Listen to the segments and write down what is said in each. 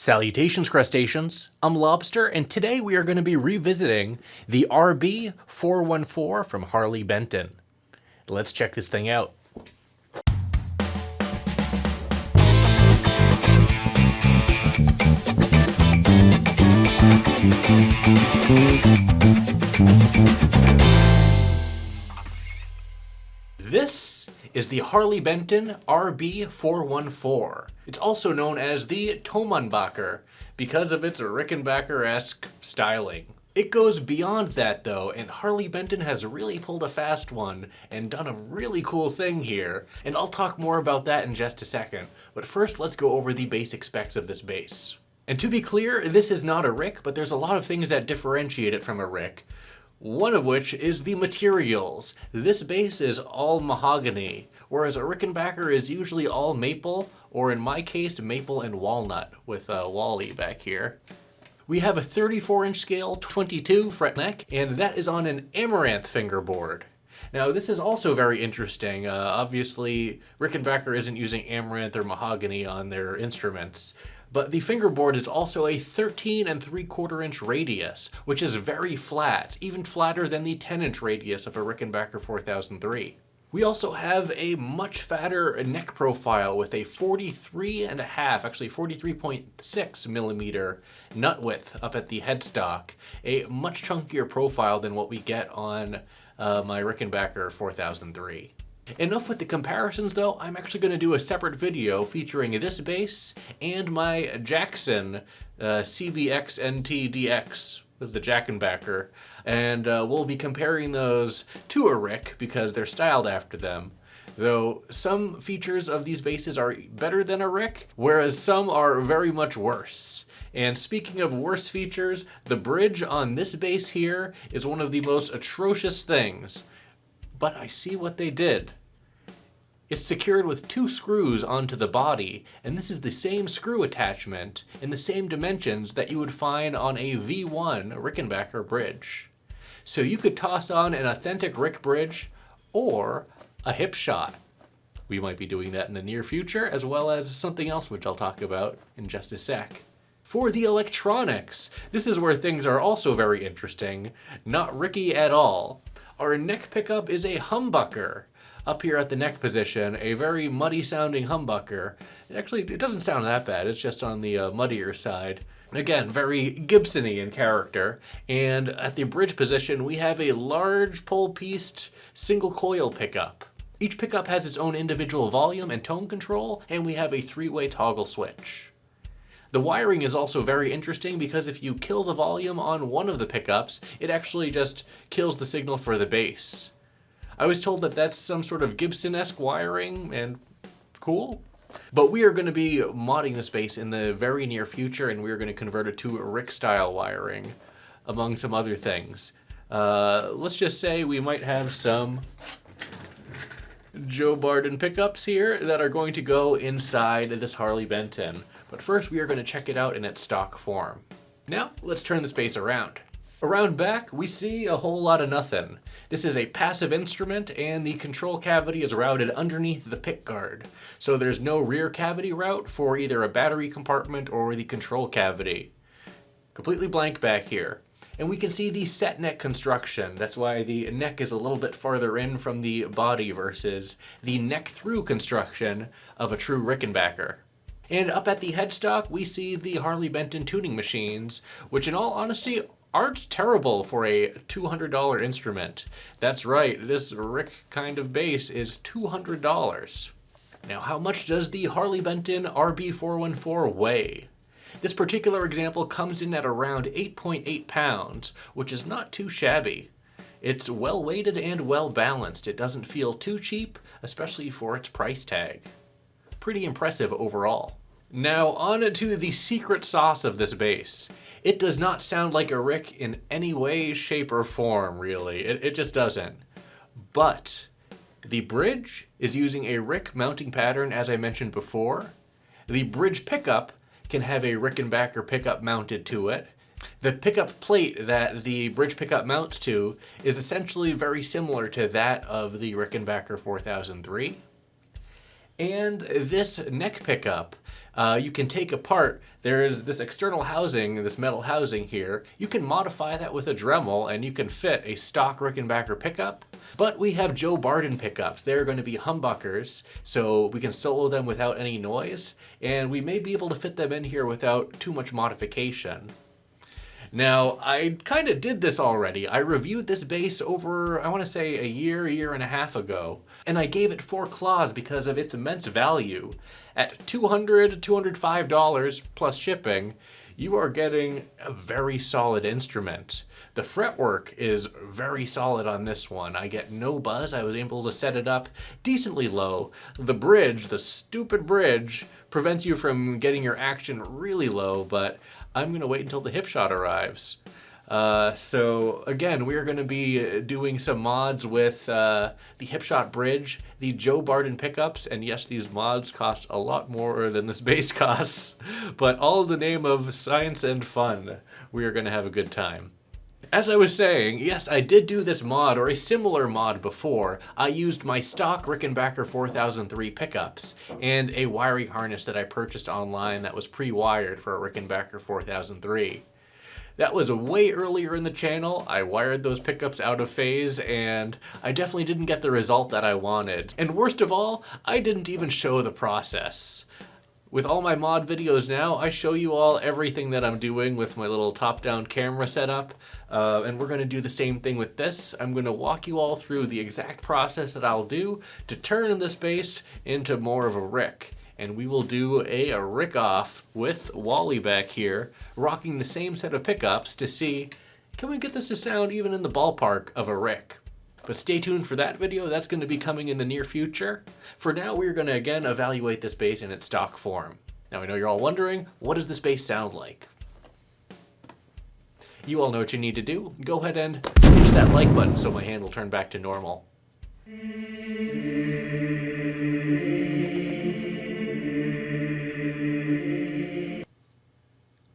Salutations, crustaceans. I'm Lobster, and today we are going to be revisiting the RB-414 from Harley Benton. Let's check this thing out. This is the Harley Benton RB-414. It's also known as the Thomannbacker because of its Rickenbacker-esque styling. It goes beyond that though, and Harley Benton has really pulled a fast one and done a really cool thing here, and I'll talk more about that in just a second. But first, let's go over the basic specs of this bass. And to be clear, this is not a Rick, but there's a lot of things that differentiate it from a Rick. One of which is the materials. This bass is all mahogany, whereas a Rickenbacker is usually all maple, or in my case, maple and walnut, with Wally back here. We have a 34-inch scale 22 fret neck, and that is on an amaranth fingerboard. Now this is also very interesting. Obviously, Rickenbacker isn't using amaranth or mahogany on their instruments. But the fingerboard is also a 13 3/4-inch radius, which is very flat, even flatter than the 10-inch radius of a Rickenbacker 4003. We also have a much fatter neck profile with a 43.6 millimeter nut width up at the headstock, a much chunkier profile than what we get on my Rickenbacker 4003. Enough with the comparisons though, I'm actually going to do a separate video featuring this bass and my Jackson CBX-NT-DX with the Jackenbacker, and we'll be comparing those to a Rick because they're styled after them. Though some features of these basses are better than a Rick, whereas some are very much worse. And speaking of worse features, the bridge on this bass here is one of the most atrocious things. But I see what they did. It's secured with 2 screws onto the body, and this is the same screw attachment in the same dimensions that you would find on a V1 Rickenbacker bridge. So you could toss on an authentic Rick bridge or a hip shot. We might be doing that in the near future, as well as something else which I'll talk about in just a sec. For the electronics, this is where things are also very interesting, not Ricky at all. Our neck pickup is a humbucker. Up here at the neck position, a very muddy sounding humbucker. It doesn't sound that bad, it's just on the muddier side. Again, very Gibson-y in character. And at the bridge position, we have a large pole-pieced single coil pickup. Each pickup has its own individual volume and tone control, and we have a 3-way toggle switch. The wiring is also very interesting because if you kill the volume on one of the pickups, it actually just kills the signal for the bass. I was told that that's some sort of Gibson-esque wiring, and cool. But we are going to be modding this bass in the very near future, and we are going to convert it to Rick-style wiring, among some other things. Let's just say we might have some Joe Barden pickups here that are going to go inside this Harley Benton. But first we are going to check it out in its stock form. Now, let's turn this bass around. Around back, we see a whole lot of nothing. This is a passive instrument, and the control cavity is routed underneath the pickguard. So there's no rear cavity route for either a battery compartment or the control cavity. Completely blank back here. And we can see the set neck construction. That's why the neck is a little bit farther in from the body versus the neck-through construction of a true Rickenbacker. And up at the headstock, we see the Harley Benton tuning machines, which in all honesty aren't terrible for a $200 instrument. That's right, this Rick kind of bass is $200. Now, how much does the Harley Benton RB-414 weigh? This particular example comes in at around 8.8 pounds, which is not too shabby. It's well weighted and well balanced. It doesn't feel too cheap, especially for its price tag. Pretty impressive overall. Now on to the secret sauce of this bass. It does not sound like a Rick in any way, shape, or form, really. It just doesn't. But the bridge is using a Rick mounting pattern, as I mentioned before. The bridge pickup can have a Rickenbacker pickup mounted to it. The pickup plate that the bridge pickup mounts to is essentially very similar to that of the Rickenbacker 4003. And this neck pickup, you can take apart. There's this external housing, this metal housing here. You can modify that with a Dremel and you can fit a stock Rickenbacker pickup. But we have Joe Barden pickups. They're going to be humbuckers, so we can solo them without any noise. And we may be able to fit them in here without too much modification. Now, I kind of did this already. I reviewed this bass over, I want to say, a year and a half ago. And I gave it 4 claws because of its immense value. At $200 to $205 plus shipping, you are getting a very solid instrument. The fretwork is very solid on this one. I get no buzz. I was able to set it up decently low. The bridge, the stupid bridge, prevents you from getting your action really low, but I'm going to wait until the hip shot arrives. So again, we are going to be doing some mods with the hip shot bridge, the Joe Barden pickups, and yes, these mods cost a lot more than this bass costs, but all in the name of science and fun. We are going to have a good time. As I was saying, yes, I did do this mod, or a similar mod before. I used my stock Rickenbacker 4003 pickups, and a wiring harness that I purchased online that was pre-wired for a Rickenbacker 4003. That was way earlier in the channel. I wired those pickups out of phase, and I definitely didn't get the result that I wanted. And worst of all, I didn't even show the process. With all my mod videos now, I show you all everything that I'm doing with my little top-down camera setup, and we're going to do the same thing with this. I'm going to walk you all through the exact process that I'll do to turn this bass into more of a Rick. And we will do a Rick off with Wally back here, rocking the same set of pickups to see, can we get this to sound even in the ballpark of a Rick? But stay tuned for that video. That's going to be coming in the near future. For now, we're going to again evaluate this bass in its stock form. Now I know you're all wondering, what does this bass sound like? You all know what you need to do. Go ahead and pinch that like button so my hand will turn back to normal.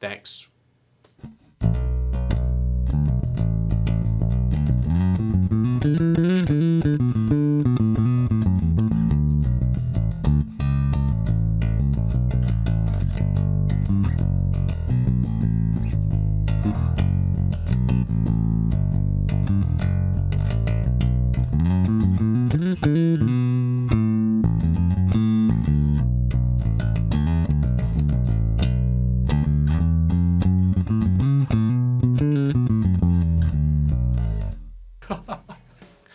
Thanks.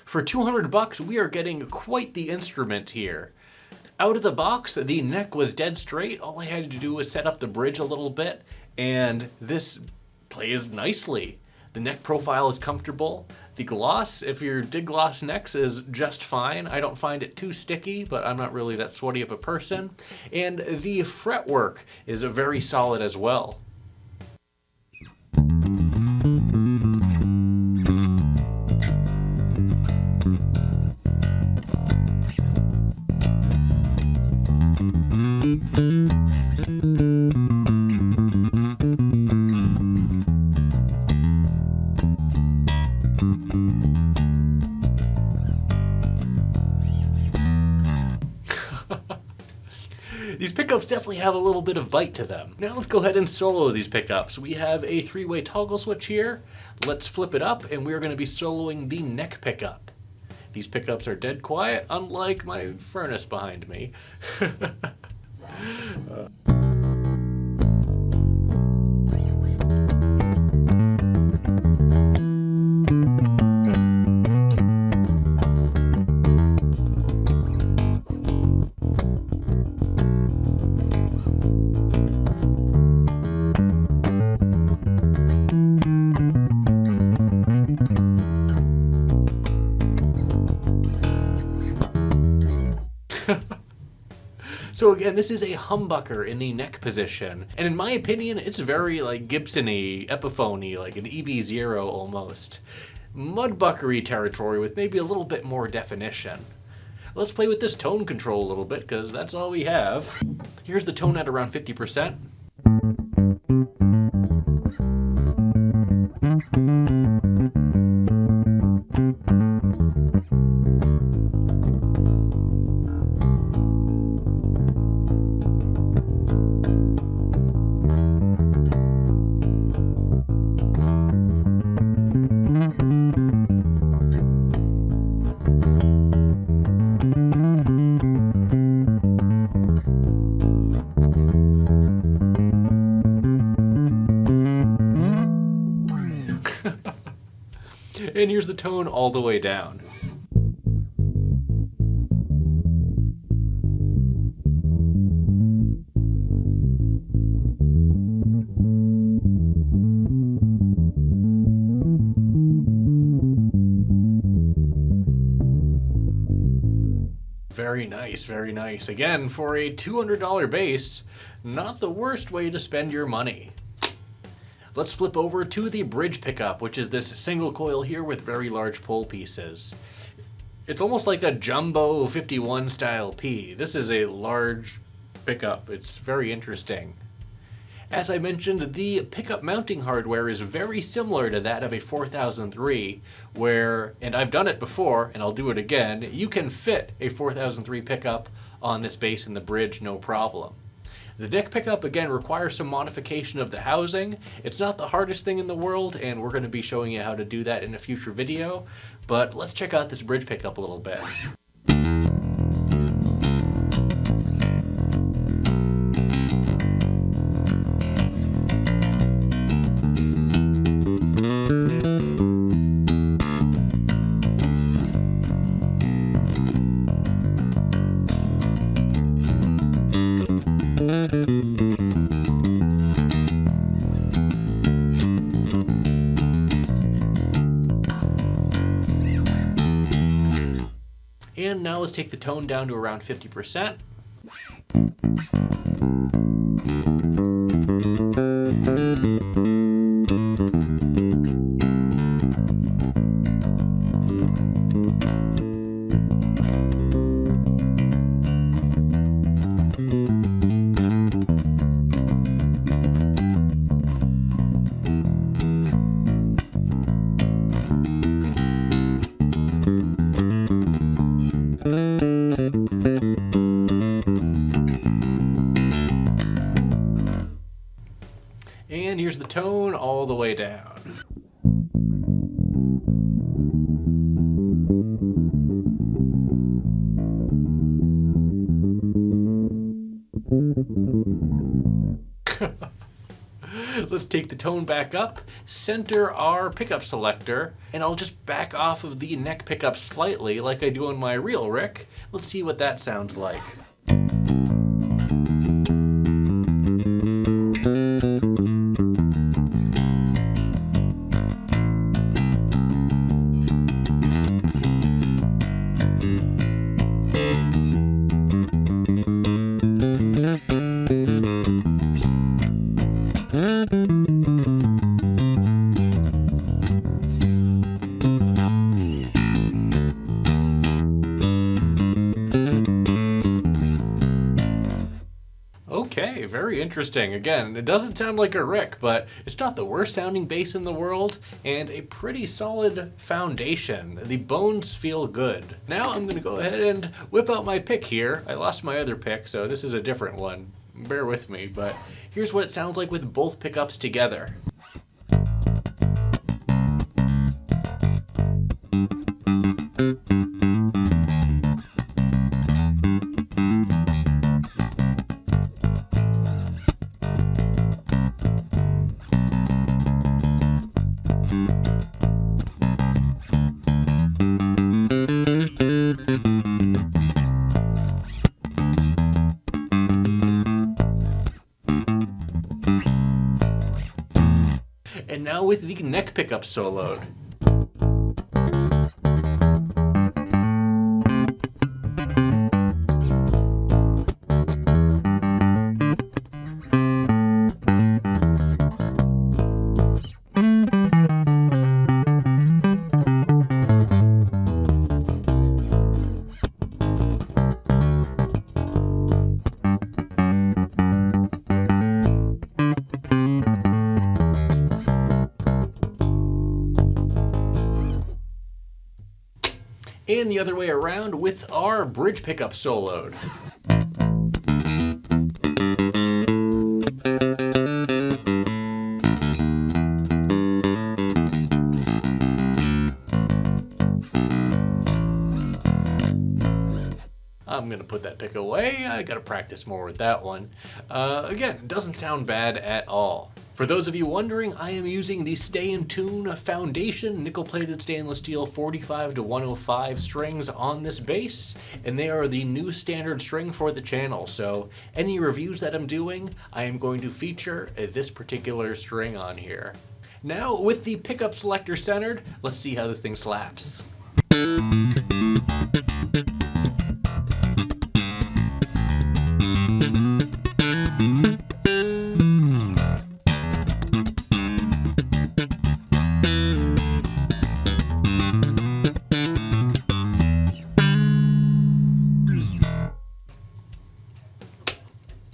For $200, we are getting quite the instrument here. Out of the box, the neck was dead straight. All I had to do was set up the bridge a little bit, and this plays nicely. The neck profile is comfortable. The gloss, if you dig gloss necks, is just fine. I don't find it too sticky, but I'm not really that sweaty of a person. And the fretwork is very solid as well. These pickups definitely have a little bit of bite to them. Now let's go ahead and solo these pickups. We have a 3-way toggle switch here. Let's flip it up, and we're going to be soloing the neck pickup. These pickups are dead quiet, unlike my furnace behind me. So again, this is a humbucker in the neck position, and in my opinion, it's very like Gibson-y, Epiphone-y, like an EB0 almost. Mudbuckery territory with maybe a little bit more definition. Let's play with this tone control a little bit, because that's all we have. Here's the tone at around 50%. And here's the tone all the way down. Very nice, very nice. Again, for a $200 bass, not the worst way to spend your money. Let's flip over to the bridge pickup, which is this single coil here with very large pole pieces. It's almost like a jumbo 51 style P. This is a large pickup. It's very interesting. As I mentioned, the pickup mounting hardware is very similar to that of a 4003, where, and I've done it before, and I'll do it again, you can fit a 4003 pickup on this bass in the bridge, no problem. The neck pickup, again, requires some modification of the housing. It's not the hardest thing in the world, and we're going to be showing you how to do that in a future video, but let's check out this bridge pickup a little bit. And now let's take the tone down to around 50%. And here's the tone all the way down. Let's take the tone back up, center our pickup selector, and I'll just back off of the neck pickup slightly like I do on my real Rick. Let's see what that sounds like. Okay, very interesting. Again, it doesn't sound like a Rick, but it's not the worst sounding bass in the world, and a pretty solid foundation. The bones feel good. Now I'm gonna go ahead and whip out my pick here. I lost my other pick, so this is a different one. Bear with me, but here's what it sounds like with both pickups together. And now with the neck pickup soloed. And the other way around with our bridge pickup soloed. I'm gonna put that pick away. I gotta practice more with that one. Again, it doesn't sound bad at all. For those of you wondering, I am using the Stay in Tune Foundation nickel-plated stainless steel 45 to 105 strings on this bass, and they are the new standard string for the channel. So any reviews that I'm doing, I am going to feature this particular string on here. Now, with the pickup selector centered, let's see how this thing slaps.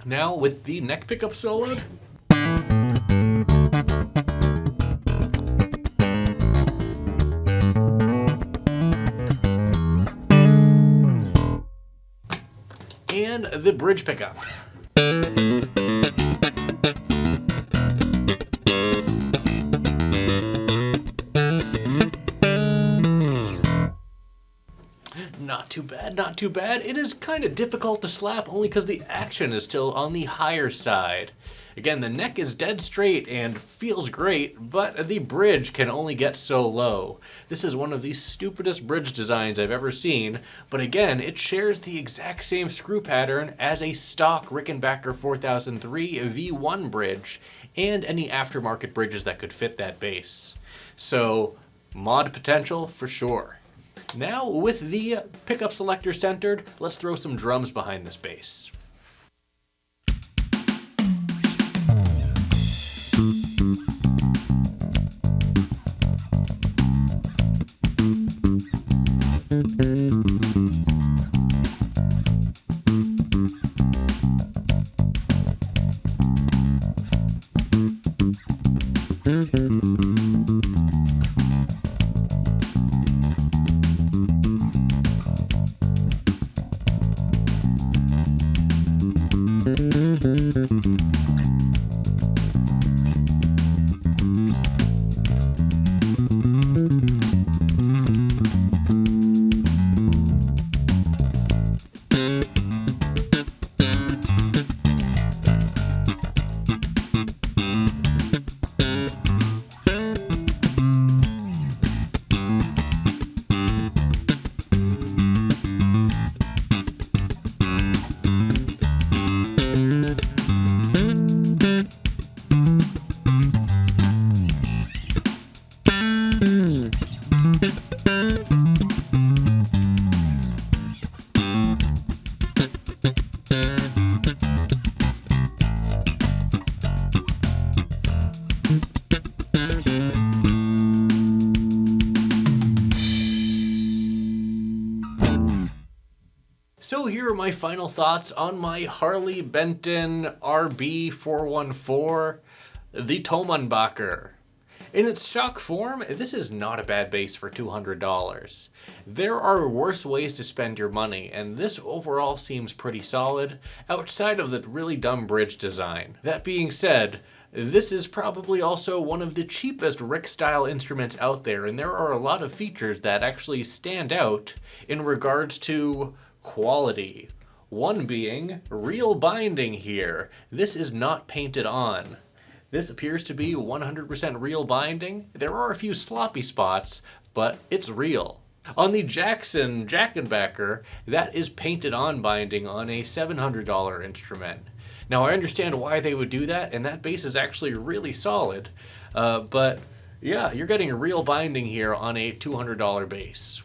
Now with the neck pickup soloed. And the bridge pickup. Not too bad, not too bad. It is kind of difficult to slap only because the action is still on the higher side. Again, the neck is dead straight and feels great, but the bridge can only get so low. This is one of the stupidest bridge designs I've ever seen, but again, it shares the exact same screw pattern as a stock Rickenbacker 4003 V1 bridge and any aftermarket bridges that could fit that bass. So, mod potential for sure. Now, with the pickup selector centered, let's throw some drums behind this bass. So here are my final thoughts on my Harley Benton RB-414, the Thomannbacker. In its stock form, this is not a bad bass for $200. There are worse ways to spend your money, and this overall seems pretty solid, outside of the really dumb bridge design. That being said, this is probably also one of the cheapest Rick-style instruments out there, and there are a lot of features that actually stand out in regards to quality. One being real binding here. This is not painted on. This appears to be 100% real binding. There are a few sloppy spots, but it's real. On the Jackson Jackenbacker, that is painted on binding on a $700 instrument. Now I understand why they would do that, and that bass is actually really solid, but yeah, you're getting a real binding here on a $200 bass.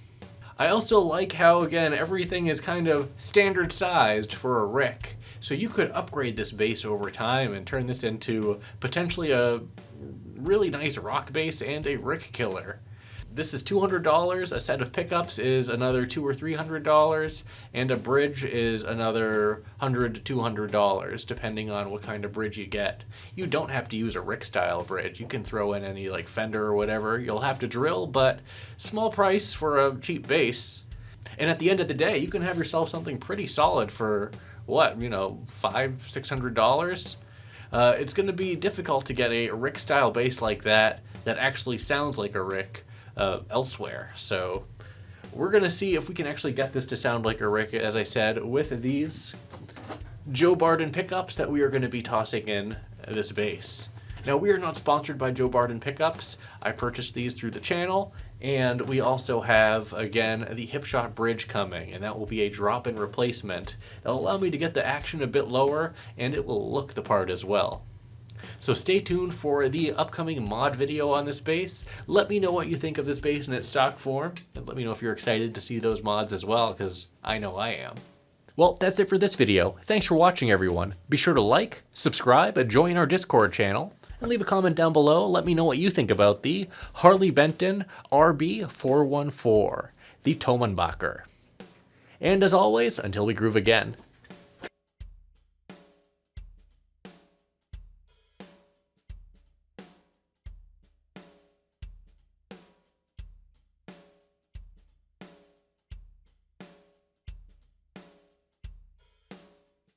I also like how, again, everything is kind of standard sized for a Rick. So you could upgrade this bass over time and turn this into potentially a really nice rock bass and a Rick killer. This is $200, a set of pickups is another $200 or $300, and a bridge is another $100 to $200, depending on what kind of bridge you get. You don't have to use a Rick style bridge. You can throw in any like Fender or whatever. You'll have to drill, but small price for a cheap bass. And at the end of the day, you can have yourself something pretty solid for what, $500, $600. It's going to be difficult to get a Rick style bass like that actually sounds like a Rick elsewhere. So we're gonna see if we can actually get this to sound like a Rick, as I said, with these Joe Barden pickups that we are going to be tossing in this bass. Now, we are not sponsored by Joe Barden Pickups. I purchased these through the channel, and we also have, again, the Hipshot bridge coming, and that will be a drop-in replacement. That'll allow me to get the action a bit lower, and it will look the part as well. So stay tuned for the upcoming mod video on this bass. Let me know what you think of this bass in its stock form, and let me know if you're excited to see those mods as well, because I know I am. Well, that's it for this video. Thanks for watching, everyone. Be sure to like, subscribe, and join our Discord channel. And leave a comment down below. Let me know what you think about the Harley Benton RB-414, the Thomannbacker. And as always, until we groove again,